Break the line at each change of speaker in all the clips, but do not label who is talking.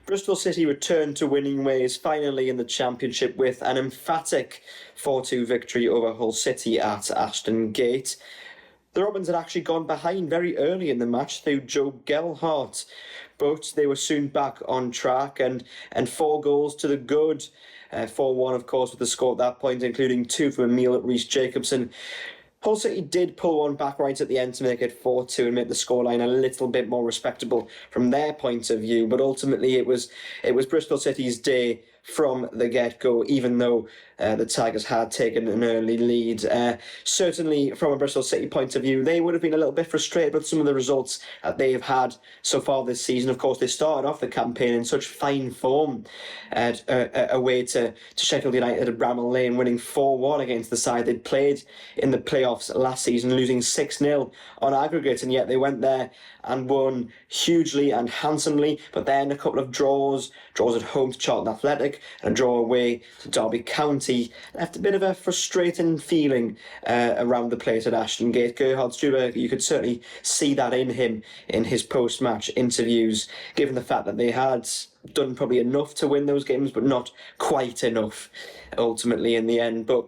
Bristol City returned to winning ways finally in the Championship with an emphatic 4-2 victory over Hull City at Ashton Gate. The Robins had actually gone behind very early in the match through Joe Gelhardt, but they were soon back on track and 4 goals to the good. 4-1, of course, with the score at that point, including 2 from Emil Reece-Jacobson. Hull City did pull one back right at the end to make it 4-2 and make the scoreline a little bit more respectable from their point of view. But ultimately, it was Bristol City's day from the get-go, even though the Tigers had taken an early lead. Certainly, from a Bristol City point of view, they would have been a little bit frustrated with some of the results that they've had so far this season. Of course, they started off the campaign in such fine form away to Sheffield United at Bramall Lane, winning 4-1 against the side they'd played in the playoffs last season, losing 6-0 on aggregate, and yet they went there and won hugely and handsomely. But then a couple of draws at home to Charlton Athletic and a draw away to Derby County left a bit of a frustrating feeling around the place at Ashton Gate. Gerhard Struber, you could certainly see that in him in his post-match interviews, given the fact that they had done probably enough to win those games, but not quite enough ultimately in the end. But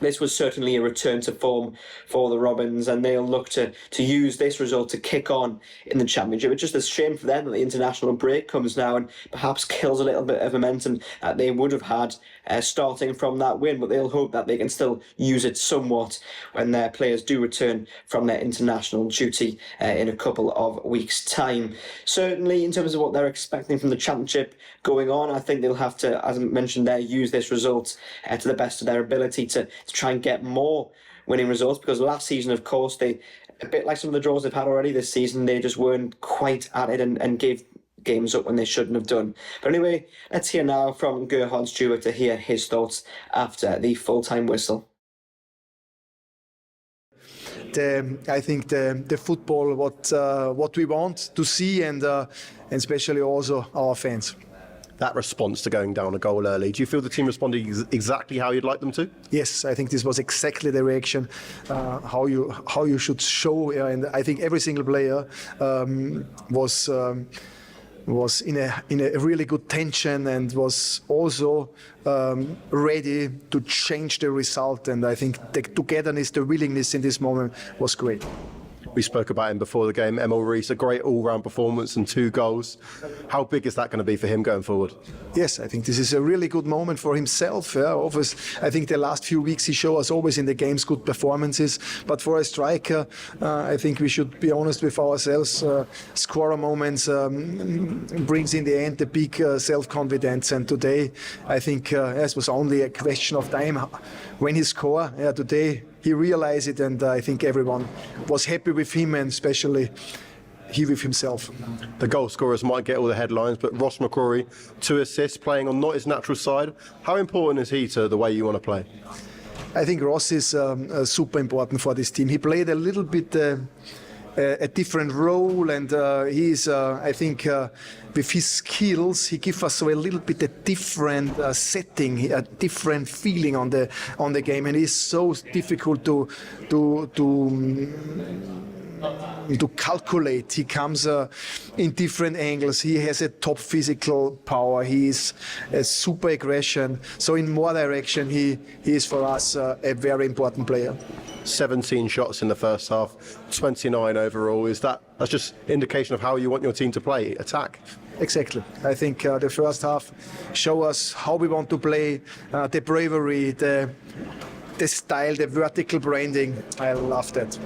this was certainly a return to form for the Robins, and they'll look to use this result to kick on in the Championship. It's just a shame for them that the international break comes now and perhaps kills a little bit of momentum that they would have had starting from that win, but they'll hope that they can still use it somewhat when their players do return from their international duty in a couple of weeks' time. Certainly, in terms of what they're expecting from the Championship going on, I think they'll have to, as I mentioned there, use this result to the best of their ability to try and get more winning results, because last season, of course, they, a bit like some of the draws they've had already this season, they just weren't quite at it and gave games up when they shouldn't have done. But anyway, let's hear now from Gerhard Struber to hear his thoughts after the full-time whistle.
I think the football, what we want to see, and especially also our fans.
That response to going down a goal early, do you feel the team responded exactly how you'd like them to?
Yes, I think this was exactly the reaction how you should show, and I think every single player was in a really good tension and was also ready to change the result. And I think the togetherness, the willingness in this moment was great.
We spoke about him before the game. Emil Reece, a great all-round performance and 2 goals. How big is that going to be for him going forward?
Yes, I think this is a really good moment for himself. I think the last few weeks he showed us always in the games good performances. But for a striker, I think we should be honest with ourselves. Scorer moments brings in the end the big self-confidence. And today, I think it was only a question of time when he scored. Today he realized it, and I think everyone was happy with him, and especially he with himself.
The goal scorers might get all the headlines, but Ross McCrory, 2 assists, playing on not his natural side. How important is he to the way you want to play?
I think Ross is super important for this team. He played a little bit a different role, and he is, I think, with his skills, he gives us a little bit a different setting, a different feeling on the game, and it's so difficult to calculate. He comes in different angles. He has a top physical power. He is a super aggression. So in more direction, he is for us a very important player.
17 shots in the first half, 29 overall. That's just indication of how you want your team to play, attack?
Exactly. I think the first half show us how we want to play, the bravery, the style, the vertical branding. I love that.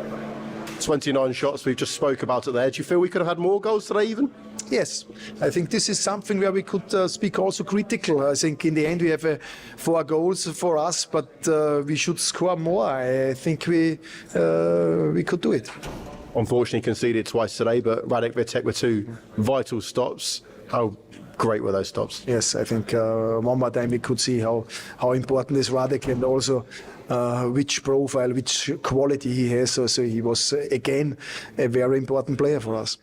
29 shots, we've just spoke about it there. Do you feel we could have had more goals today even?
Yes, I think this is something where we could speak also critical. I think in the end we have 4 goals for us, but we should score more. I think we could do it.
Unfortunately conceded twice today, but Radek Vitek with 2 vital stops. How great were those stops?
Yes, I think one more time we could see how important is Radek, and also which profile, which quality he has. So he was again a very important player for us.